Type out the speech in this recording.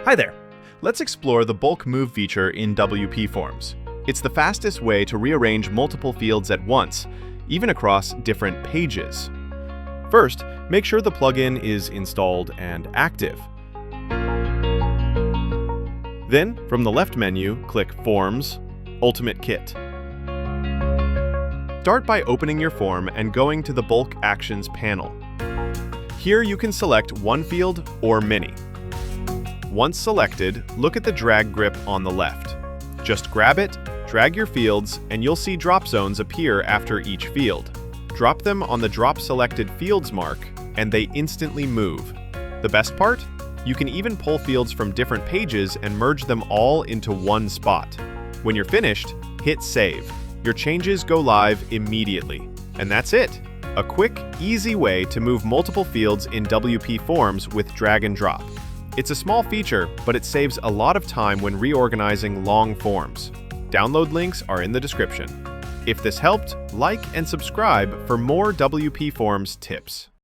Hi there! Let's explore the bulk move feature in WPForms. It's the fastest way to rearrange multiple fields at once, even across different pages. First, make sure the plugin is installed and active. Then, from the left menu, click Forms, Ultimate Kit. Start by opening your form and going to the Bulk Actions panel. Here you can select one field or many. Once selected, look at the drag grip on the left. Just grab it, drag your fields, and you'll see drop zones appear after each field. Drop them on the Drop Selected Fields mark, and they instantly move. The best part? You can even pull fields from different pages and merge them all into one spot. When you're finished, hit Save. Your changes go live immediately. And that's it! A quick, easy way to move multiple fields in WPForms with drag and drop. It's a small feature, but it saves a lot of time when reorganizing long forms. Download links are in the description. If this helped, like and subscribe for more WPForms tips.